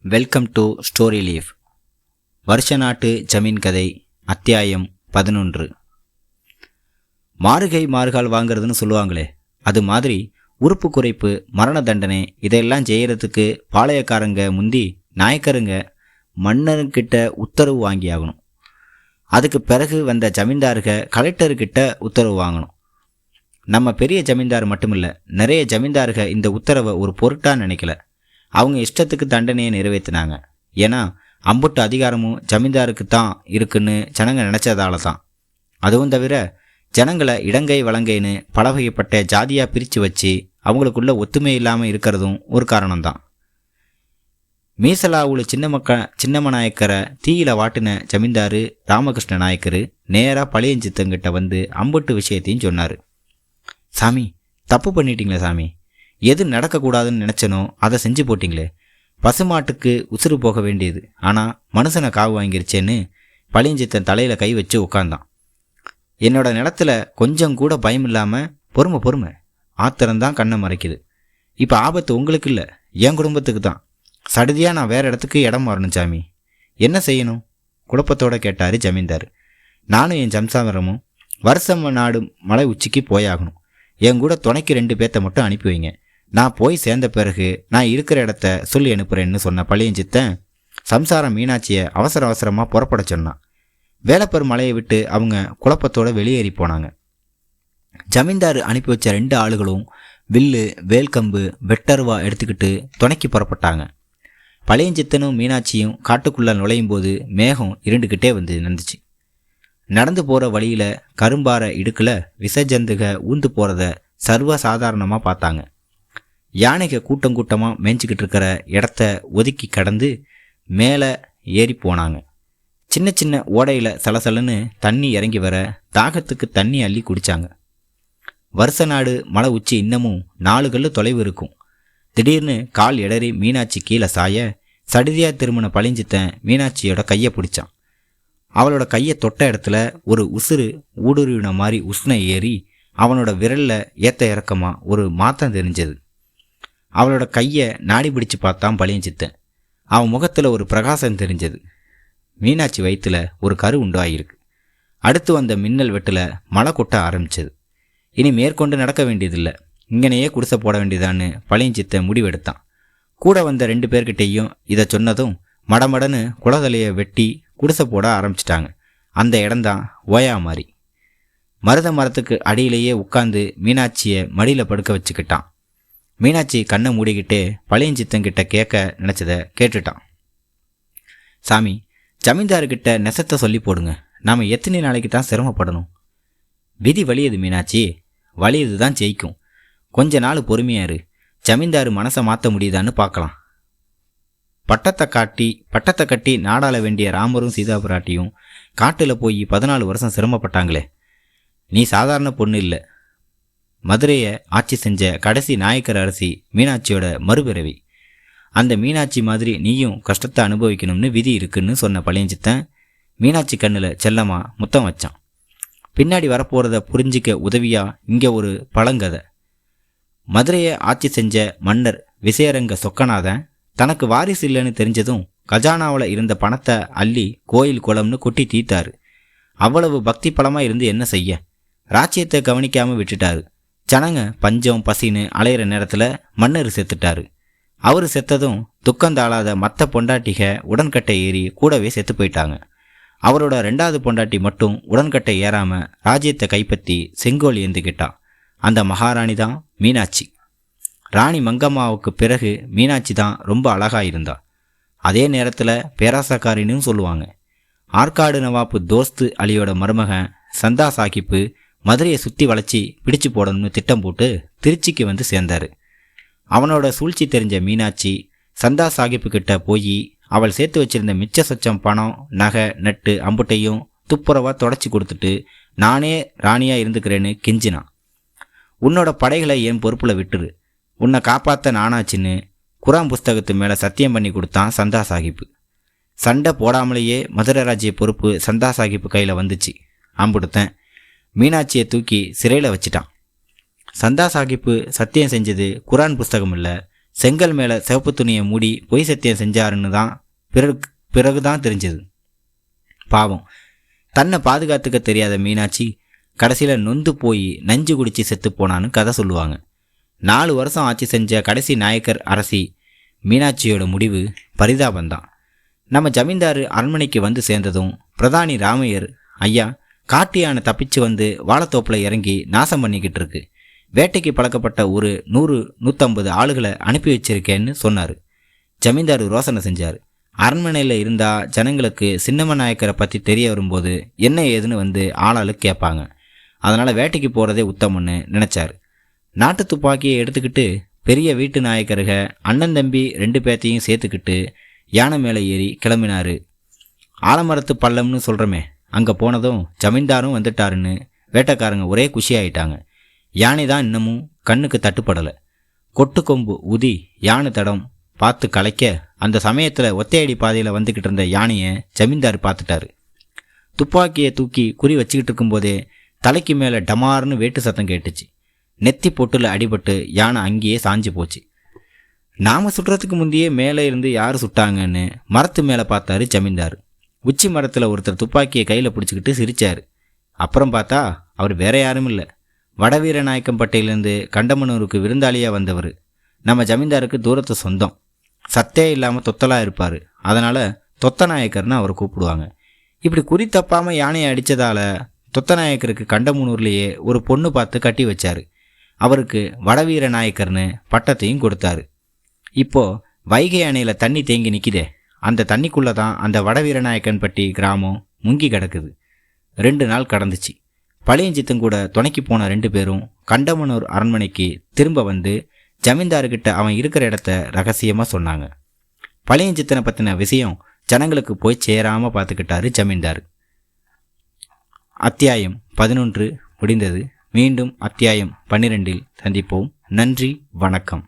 Welcome to story leaf. வருஷ நாட்டு ஜமீன் கதை அத்தியாயம் 11. மாறுகை மாறுகால் வாங்கிறதுன்னு சொல்லுவாங்களே, அது மாதிரி உறுப்பு குறைப்பு, மரண தண்டனை இதையெல்லாம் செய்கிறதுக்கு பாளையக்காரங்க முந்தி நாயக்கருங்க மன்னர்கிட்ட உத்தரவு வாங்கி ஆகணும். அதுக்கு பிறகு வந்த ஜமீன்தாருக கலெக்டர்கிட்ட உத்தரவு வாங்கணும். நம்ம பெரிய ஜமீன்தார் மட்டுமில்லை, நிறைய ஜமீன்தாருக இந்த உத்தரவை ஒரு பொருட்டாக நினைக்கல. அவங்க இஷ்டத்துக்கு தண்டனையை நிறைவேற்றினாங்க. ஏன்னா அம்புட்டு அதிகாரமும் ஜமீன்தாருக்கு தான் இருக்குன்னு ஜனங்க நினச்சதால தான். அதுவும் தவிர ஜனங்களை இடங்கை வலங்கைன்னு பல வகைப்பட்ட ஜாதியாக பிரித்து வச்சு அவங்களுக்குள்ள ஒத்துமை இல்லாமல் இருக்கிறதும் ஒரு காரணம்தான். மீசலாவுல சின்னம்ம நாயக்கரை தீயில வாட்டின ஜமீன்தாரு ராமகிருஷ்ண நாயக்கர் நேராக பழையஞ்சித்தங்கிட்ட வந்து அம்புட்டு விஷயத்தையும் சொன்னார். சாமி, தப்பு பண்ணிட்டீங்களே சாமி. எது நடக்கக்கூடாதுன்னு நினச்சனோ அதை செஞ்சு போட்டிங்களே. பசுமாட்டுக்கு உசுறு போக வேண்டியது, ஆனால் மனுஷனை காவு வாங்கிருச்சேன்னு பழியஞ்சித்தன் தலையில் கை வச்சு உட்காந்தான். என்னோட நிலத்துல கொஞ்சம் கூட பயம் இல்லாமல் பொறுமை ஆத்திரம்தான் கண்ணை மறைக்குது. இப்போ ஆபத்து உங்களுக்கு இல்லை, என் குடும்பத்துக்கு தான். சடுதியாக நான் வேறு இடத்துக்கு இடம் மாறணும் சாமி. என்ன செய்யணும்? குழப்பத்தோடு கேட்டார் ஜமீன்தார். நானும் என் சம்சாரமும் வருஷம் நாடு மலை உச்சிக்கு போயாகணும். என் கூட துணைக்கு 2 பேர்த்த மட்டும் அனுப்பி வைங்க. நான் போய் சேர்ந்த பிறகு நான் இருக்கிற இடத்த சொல்லி அனுப்புகிறேன்னு சொன்ன பழியஞ்சித்தன் சம்சாரம் மீனாட்சியை அவசரமாக புறப்பட சொன்னான். வேலப்பர் மலையை விட்டு அவங்க குழப்பத்தோடு வெளியேறி போனாங்க. ஜமீன்தார் அனுப்பி வச்ச 2 ஆளுகளும் வில்லு, வேல்கம்பு, வெட்டருவா எடுத்துக்கிட்டு துணைக்கு புறப்பட்டாங்க. பழியஞ்சித்தனும் மீனாட்சியும் காட்டுக்குள்ளே நுழையும் போது மேகம் இருண்டுக்கிட்டே வந்து நின்றுச்சு. நடந்து போகிற வழியில் கரும்பார இடுக்கில் விசஜந்துக ஊந்து போகிறத சர்வ சாதாரணமாக பார்த்தாங்க. யானைக கூட்டமாக மேய்ஞ்சிக்கிட்டு இருக்கிற இடத்த ஒதுக்கி கடந்து மேலே ஏறி போனாங்க. சின்ன ஓடையில் சலசலன்னு தண்ணி இறங்கி வர தாகத்துக்கு தண்ணி அள்ளி குடித்தாங்க. வருஷ நாடு மலை உச்சி இன்னமும் 4 கல்லு தொலைவு இருக்கும். திடீர்னு கால் இடறி மீனாட்சி கீழே சாய சடுதியாக திரும்பின பழிஞ்சித்தன் மீனாட்சியோட கையை பிடிச்சான். அவளோட கையை தொட்ட இடத்துல ஒரு உசுறு ஊடுருவின மாதிரி உஷ்ணை ஏறி அவனோட விரலில் ஏற்ற இறக்கமாக ஒரு மாற்றம் தெரிஞ்சது. அவளோட கையை நாடி பிடிச்சு பார்த்தான் பழியஞ்சித்தன். அவன் முகத்தில் ஒரு பிரகாசம் தெரிஞ்சது. மீனாட்சி வயிற்றுல ஒரு கரு உண்டாகிருக்கு. அடுத்து வந்த மின்னல் வெட்டில் மழை கொட்ட ஆரம்பிச்சது. இனி மேற்கொண்டு நடக்க வேண்டியதில்லை, இங்கனையே குடிசை போட வேண்டியதான்னு பழியஞ்சித்தன் முடிவெடுத்தான். கூட வந்த 2 பேர்கிட்டையும் இதை சொன்னதும் மடமடன்னு குலதலையை வெட்டி குடிசை போட ஆரம்பிச்சிட்டாங்க. அந்த இடம்தான் ஓயா மாதிரி. மருத மரத்துக்கு அடியிலேயே உட்காந்து மீனாட்சியை மடியில் படுக்க வச்சுக்கிட்டான். மீனாட்சி கண்ணை மூடிக்கிட்டே பழியஞ்சித்தங்கிட்ட கேட்க நினச்சதை கேட்டுட்டான். சாமி, ஜமீன்தார்கிட்ட நெசத்தை சொல்லி போடுங்க. நாம் எத்தனை நாளைக்கு தான் சிரமப்படணும்? விதி வலியது மீனாட்சி, வலியது தான் ஜெயிக்கும். கொஞ்ச நாள் பொறுமையாரு. ஜமீன்தார் மனசை மாற்ற முடியுதான்னு பார்க்கலாம். பட்டத்தை கட்டி நாடாள வேண்டிய ராமரும் சீதா பிராட்டியும் காட்டில் போய் 14 வருஷம் சிரமப்பட்டாங்களே. நீ சாதாரண பொண்ணு இல்லை, மதுரையை ஆட்சி செஞ்ச கடைசி நாயக்கர் அரசி மீனாட்சியோட மறுபிறவி. அந்த மீனாட்சி மாதிரி நீயும் கஷ்டத்தை அனுபவிக்கணும்னு விதி இருக்குன்னு சொன்ன பழியஞ்சித்தன் மீனாட்சி கண்ணில் செல்லமா முத்தம் வச்சான். பின்னாடி வரப்போகிறத புரிஞ்சிக்க உதவியா இங்கே ஒரு பழங்கதை. மதுரையை ஆட்சி செஞ்ச மன்னர் விசயரங்க சொக்கநாதன் தனக்கு வாரிசு இல்லைன்னு தெரிஞ்சதும் கஜானாவில் இருந்த பணத்தை அள்ளி கோயில் குளம்னு கொட்டி தீத்தாரு. அவ்வளவு பக்தி பலமாக இருந்து என்ன செய்ய? ராஜ்யத்தை கவனிக்காமல் விட்டுட்டாரு. ஜனங்க பஞ்சம் பசின்னு அலையிற நேரத்தில் மன்னர் செத்துட்டாரு. அவர் செத்ததும் துக்கந்தாளாத மற்ற பொண்டாட்டிக உடன்கட்டை ஏறி கூடவே செத்து போயிட்டாங்க. அவரோட 2வது பொண்டாட்டி மட்டும் உடன்கட்டை ஏறாமல் ராஜ்யத்தை கைப்பற்றி செங்கோல் ஏந்துக்கிட்டா. அந்த மகாராணி தான் மீனாட்சி. ராணி மங்கம்மாவுக்கு பிறகு மீனாட்சி தான் ரொம்ப அழகாக இருந்தா. அதே நேரத்தில் பேராசக்காரின்னு சொல்லுவாங்க. ஆற்காடு நவாப்பு தோஸ்து அலியோட மருமகன் சந்தா சாஹிப்பு மதுரையை சுற்றி வளைச்சி பிடிச்சு போடணும்னு திட்டம் போட்டு திருச்சிக்கு வந்து சேர்ந்தார். அவனோட சூழ்ச்சி தெரிஞ்ச மீனாட்சி சந்தா சாஹிப்பு கிட்ட போய் அவள் சேர்த்து வச்சிருந்த மிச்ச சொச்சம் பணம், நகை, நட்டு அம்புட்டையும் துப்புரவாக தொடச்சி கொடுத்துட்டு நானே ராணியாக இருந்துக்கிறேன்னு கெஞ்சினான். உன்னோட படைகளை என் பொறுப்பில் விட்டுரு, உன்னை காப்பாற்ற நானாச்சின்னு குரான் புஸ்தகத்து மேலே சத்தியம் பண்ணி கொடுத்தான் சந்தா சாஹிப்பு. சண்டை போடாமலேயே மதுரை ராஜ்ய பொறுப்பு சந்தா சாஹிப்பு கையில் வந்துச்சு. அம்புடுத்தன் மீனாட்சியை தூக்கி சிறையில் வச்சிட்டான். சந்தா சாஹிப்பு சத்தியம் செஞ்சது குரான் புஸ்தகம் இல்லை, செங்கல் மேலே சிவப்பு துணியை மூடி பொய் சத்தியம் செஞ்சாருன்னு தான் பிறகுதான் தெரிஞ்சது. பாவம், தன்னை பாதுகாத்துக்க தெரியாத மீனாட்சி கடைசியில் நொந்து போய் நஞ்சு குடிச்சு செத்து போனான்னு கதை சொல்லுவாங்க. 4 வருஷம் ஆட்சி செஞ்ச கடைசி நாயக்கர் அரசி மீனாட்சியோட முடிவு பரிதாபந்தான். நம்ம ஜமீன்தார் அரண்மனைக்கு வந்து சேர்ந்ததும் பிரதானி ராமையர், ஐயா, காட்டு யானை தப்பிச்சு வந்து வாழைத்தோப்பில் இறங்கி நாசம் பண்ணிக்கிட்டு இருக்கு, வேட்டைக்கு பழக்கப்பட்ட ஒரு 100-150 ஆளுகளை அனுப்பி வச்சிருக்கேன்னு சொன்னார். ஜமீன்தார் ரோசனை செஞ்சார். அரண்மனையில் இருந்தால் ஜனங்களுக்கு சின்னம்ம நாயக்கரை பற்றி தெரிய வரும்போது என்ன ஏதுன்னு வந்து ஆளாளு கேட்பாங்க. அதனால் வேட்டைக்கு போகிறதே உத்தமன்னு நினச்சார். நாட்டு துப்பாக்கியை எடுத்துக்கிட்டு பெரிய வீட்டு நாயக்கருக அண்ணன் தம்பி 2 பேர்த்தையும் சேர்த்துக்கிட்டு யானை மேலே ஏறி கிளம்பினார். ஆலமரத்து பள்ளம்னு சொல்கிறோமே, அங்கே போனதும் ஜமீன்தாரும் வந்துட்டாருன்னு வேட்டைக்காரங்க ஒரே குஷியாயிட்டாங்க. யானை தான் இன்னமும் கண்ணுக்கு தட்டுப்படலை. கொட்டு கொம்பு உதி யானை தடம் பார்த்து கலைக்க அந்த சமயத்தில் ஒத்தையடி பாதையில் வந்துக்கிட்டு இருந்த யானையை ஜமீன்தார் பார்த்துட்டாரு. துப்பாக்கியை தூக்கி குறி வச்சுக்கிட்டு இருக்கும்போதே தலைக்கு மேலே டமார்னு வேட்டு சத்தம் கேட்டுச்சு. நெத்தி பொட்டில் அடிபட்டு யானை அங்கேயே சாஞ்சு போச்சு. நாம் சுடுறதுக்கு முந்தையே மேலே இருந்து யார் சுட்டாங்கன்னு மரத்து மேலே பார்த்தாரு ஜமீன்தார். உச்சி மரத்தில் ஒருத்தர் துப்பாக்கியை கையில் பிடிச்சிக்கிட்டு சிரித்தார். அப்புறம் பார்த்தா அவர் வேற யாரும் இல்லை, வடவீரநாயக்கம்பட்டியிலேருந்து கண்டமனூருக்கு விருந்தாளியாக வந்தவர். நம்ம ஜமீன்தாருக்கு தூரத்து சொந்தம். சத்தே இல்லாமல் தொத்தலாக இருப்பார். அதனால் தொத்தநாயக்கர்னு அவரை கூப்பிடுவாங்க. இப்படி குறி தப்பாமல் யானையை அடித்ததால் தொத்தநாயக்கருக்கு கண்டமனூர்லேயே ஒரு பொண்ணு பார்த்து கட்டி வச்சார். அவருக்கு வடவீர நாயக்கர்னு பட்டத்தையும் கொடுத்தாரு. இப்போது வைகை அணையில் தண்ணி தேங்கி நிற்கிதே, அந்த தண்ணிக்குள்ளே தான் அந்த வடவீரநாயக்கன்பட்டி கிராமம் முங்கி கிடக்குது. 2 நாள் கடந்துச்சு. பழையஞ்சித்தன் கூட துணைக்கு போன 2 பேரும் கண்டமனூர் அரண்மனைக்கு திரும்ப வந்து ஜமீன்தார்கிட்ட அவன் இருக்கிற இடத்த ரகசியமாக சொன்னாங்க. பழையஞ்சித்தனை பற்றின விஷயம் ஜனங்களுக்கு போய் சேராமல் பார்த்துக்கிட்டாரு ஜமீன்தார். அத்தியாயம் 11 முடிந்தது. மீண்டும் அத்தியாயம் 12 சந்திப்போம். நன்றி, வணக்கம்.